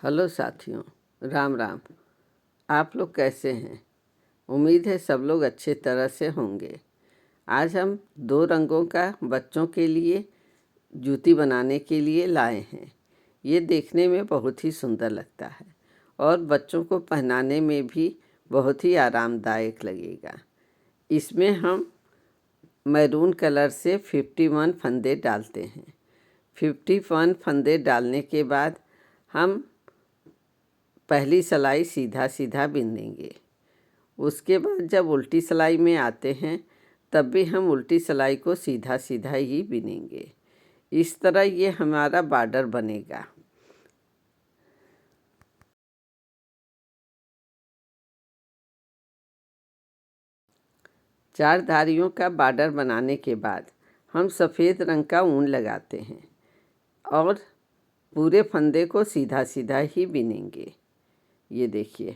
Hello साथियों, राम राम। आप लोग कैसे हैं? उम्मीद है सब लोग अच्छे तरह से होंगे। आज हम दो रंगों का बच्चों के लिए जूती बनाने के लिए लाए हैं। ये देखने में बहुत ही सुंदर लगता है और बच्चों को पहनाने में भी बहुत ही आरामदायक लगेगा। इसमें हम मैरून कलर से 51 फंदे डालते हैं। 51 फंदे डालने के बाद हम पहली सिलाई सीधा सीधा बिन देंगे। उसके बाद जब उल्टी सिलाई में आते हैं तब भी हम उल्टी सिलाई को सीधा सीधा ही बिनेंगे। इस तरह ये हमारा बॉर्डर बनेगा। चार धारियों का बॉर्डर बनाने के बाद हम सफ़ेद रंग का ऊन लगाते हैं और पूरे फंदे को सीधा सीधा ही बिनेंगे। ये देखिए,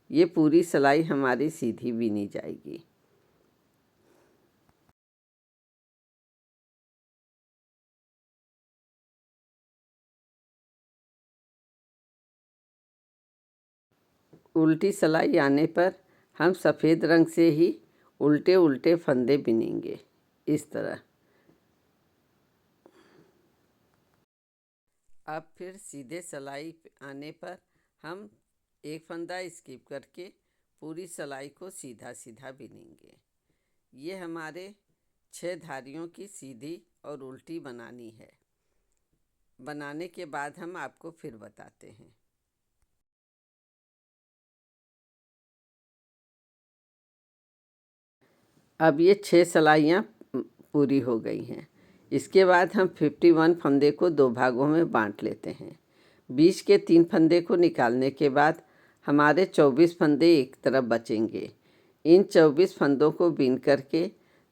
ये पूरी सिलाई हमारी सीधी बिनी जाएगी। उल्टी सिलाई आने पर हम सफ़ेद रंग से ही उल्टे उल्टे फंदे बिनेंगे इस तरह। अब फिर सीधे सिलाई आने पर हम एक फंदा स्किप करके पूरी सिलाई को सीधा सीधा बिनेंगे। ये हमारे 6 धारियों की सीधी और उल्टी बनानी है। बनाने के बाद हम आपको फिर बताते हैं। अब ये 6 सिलाइयाँ पूरी हो गई हैं। इसके बाद हम 51 फंदे को 2 भागों में बांट लेते हैं। बीच के 3 फंदे को निकालने के बाद हमारे 24 फंदे एक तरफ बचेंगे। इन 24 फंदों को बीन करके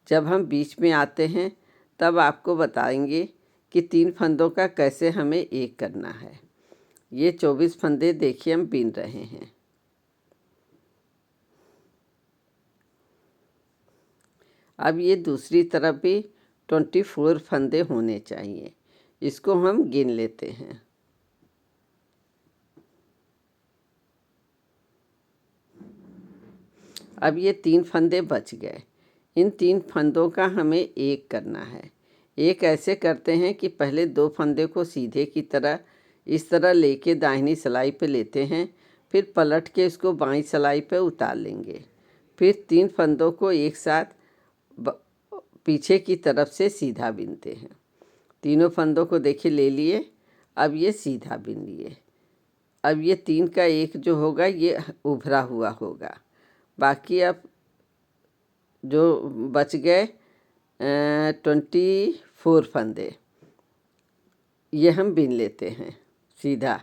जब हम बीच में आते हैं तब आपको बताएंगे कि 3 फंदों का कैसे हमें एक करना है। ये 24 फंदे देखिए हम बीन रहे हैं। अब ये दूसरी तरफ भी 24 फंदे होने चाहिए। इसको हम गिन लेते हैं। अब ये 3 फंदे बच गए। इन 3 फंदों का हमें एक करना है। एक ऐसे करते हैं कि पहले 2 फंदे को सीधे की तरह इस तरह लेके दाहिनी सिलाई पे लेते हैं, फिर पलट के इसको बाईं सिलाई पे उतार लेंगे। फिर 3 फंदों को एक साथ पीछे की तरफ से सीधा बिनते हैं। तीनों फंदों को देखिए ले लिए। अब ये सीधा बिन लिए। अब ये 3 का एक जो होगा ये उभरा हुआ होगा। बाकी अब जो बच गए 24 फंदे ये हम बिन लेते हैं सीधा।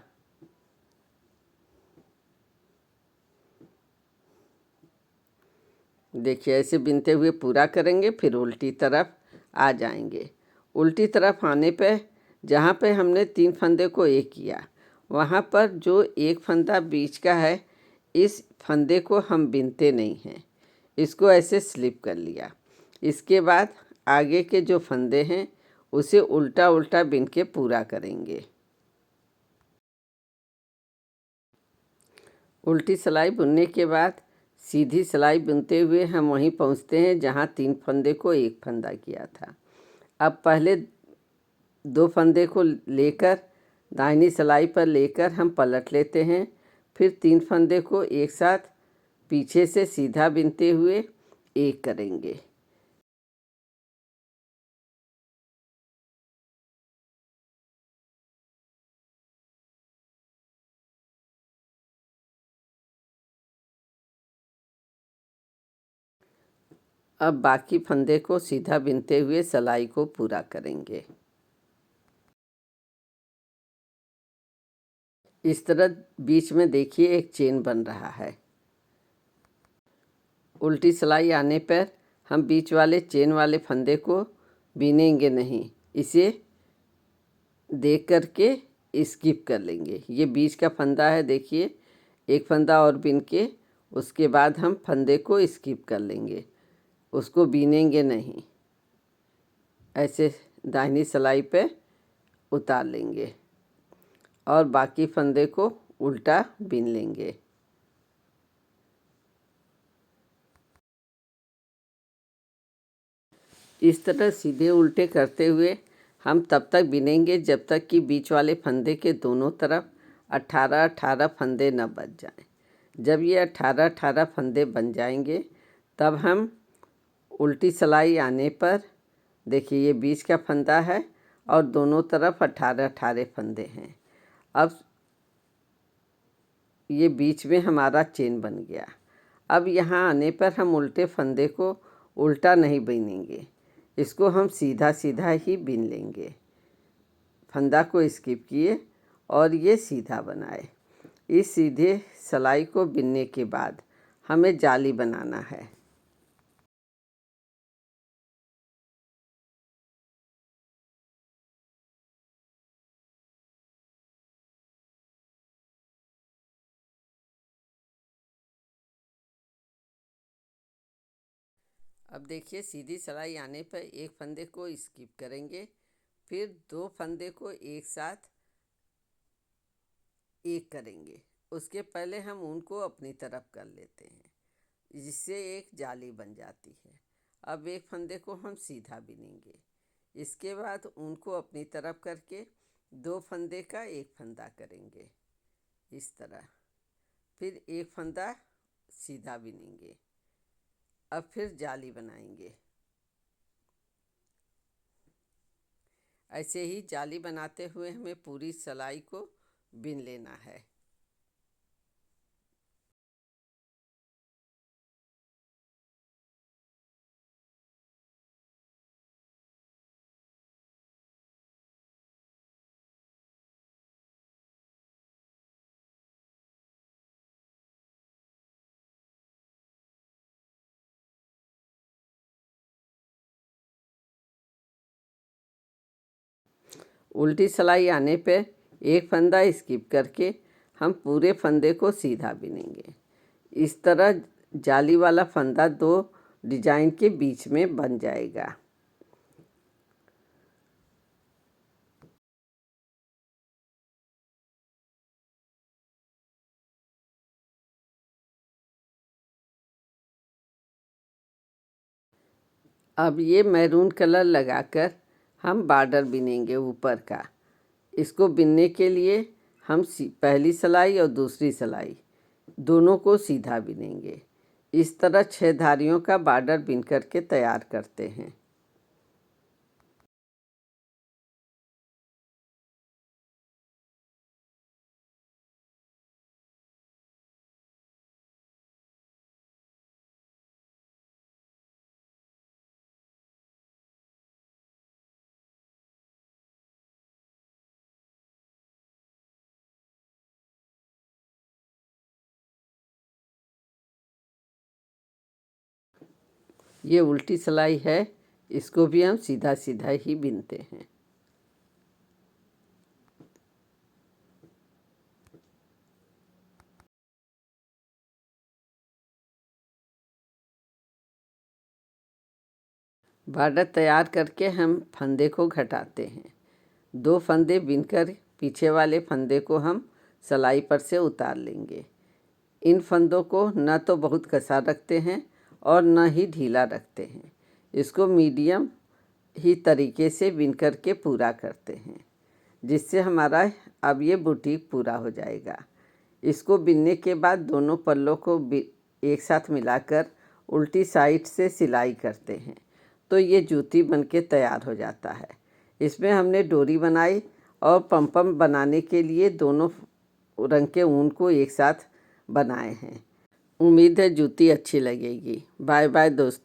देखिए ऐसे बिनते हुए पूरा करेंगे, फिर उल्टी तरफ आ जाएंगे। उल्टी तरफ आने पे जहाँ पे हमने 3 फंदे को एक किया वहाँ पर जो एक फंदा बीच का है इस फंदे को हम बिनते नहीं हैं, इसको ऐसे स्लिप कर लिया। इसके बाद आगे के जो फंदे हैं उसे उल्टा उल्टा बिन के पूरा करेंगे। उल्टी सिलाई बुनने के बाद सीधी सिलाई बुनते हुए हम वहीं पहुंचते हैं जहां 3 फंदे को एक फंदा किया था। अब पहले 2 फंदे को लेकर दाहिनी सिलाई पर लेकर हम पलट लेते हैं, फिर 3 फंदे को एक साथ पीछे से सीधा बिनते हुए एक करेंगे। अब बाकी फंदे को सीधा बिनते हुए सिलाई को पूरा करेंगे। इस तरह बीच में देखिए एक चेन बन रहा है। उल्टी सिलाई आने पर हम बीच वाले चेन वाले फंदे को बिनेंगे नहीं, इसे देख करके स्किप कर लेंगे। ये बीच का फंदा है, देखिए एक फंदा और बिन के उसके बाद हम फंदे को स्किप कर लेंगे, उसको बिनेंगे नहीं, ऐसे दाहिनी सिलाई पे उतार लेंगे। और बाकी फंदे को उल्टा बीन लेंगे। इस तरह सीधे उल्टे करते हुए हम तब तक बिनेंगे जब तक कि बीच वाले फंदे के दोनों तरफ 18-18 फंदे न बन जाएं। जब ये 18-18 फंदे बन जाएंगे तब हम उल्टी सिलाई आने पर, देखिए ये बीच का फंदा है और दोनों तरफ 18-18 फंदे हैं। अब ये बीच में हमारा चेन बन गया। अब यहाँ आने पर हम उल्टे फंदे को उल्टा नहीं बीनेंगे, इसको हम सीधा सीधा ही बीन लेंगे। फंदा को स्किप किए और ये सीधा बनाए। इस सीधे सिलाई को बिनने के बाद हमें जाली बनाना है। अब देखिए सीधी सिलाई आने पर एक फंदे को स्किप करेंगे, फिर 2 फंदे को एक साथ एक करेंगे। उसके पहले हम ऊन को अपनी तरफ कर लेते हैं, जिससे एक जाली बन जाती है। अब एक फंदे को हम सीधा बिनेंगे। इसके बाद ऊन को अपनी तरफ करके 2 फंदे का एक फंदा करेंगे इस तरह। फिर एक फंदा सीधा बिनेंगे। अब फिर जाली बनाएंगे। ऐसे ही जाली बनाते हुए हमें पूरी सिलाई को बिन लेना है। उल्टी सिलाई आने पे एक फंदा स्किप करके हम पूरे फंदे को सीधा बिनेंगे। इस तरह जाली वाला फंदा 2 डिजाइन के बीच में बन जाएगा। अब ये मैरून कलर लगाकर हम बॉर्डर बिनेंगे ऊपर का। इसको बिनने के लिए हम पहली सिलाई और दूसरी सिलाई दोनों को सीधा बिनेंगे। इस तरह 6 धारियों का बॉर्डर बिन करके तैयार करते हैं। ये उल्टी सिलाई है, इसको भी हम सीधा सीधा ही बिनते हैं। बॉर्डर तैयार करके हम फंदे को घटाते हैं। 2 फंदे बिनकर पीछे वाले फंदे को हम सिलाई पर से उतार लेंगे। इन फंदों को न तो बहुत कसा रखते हैं और न ही ढीला रखते हैं। इसको मीडियम ही तरीके से बिन करके पूरा करते हैं, जिससे हमारा अब ये बुटीक पूरा हो जाएगा। इसको बिनने के बाद दोनों पल्लों को एक साथ मिलाकर उल्टी साइड से सिलाई करते हैं, तो ये जूती बनके तैयार हो जाता है। इसमें हमने डोरी बनाई और पम्पम बनाने के लिए दोनों रंग के ऊन को एक साथ बनाए हैं। उम्मीद है जूती अच्छी लगेगी। बाय बाय दोस्तों।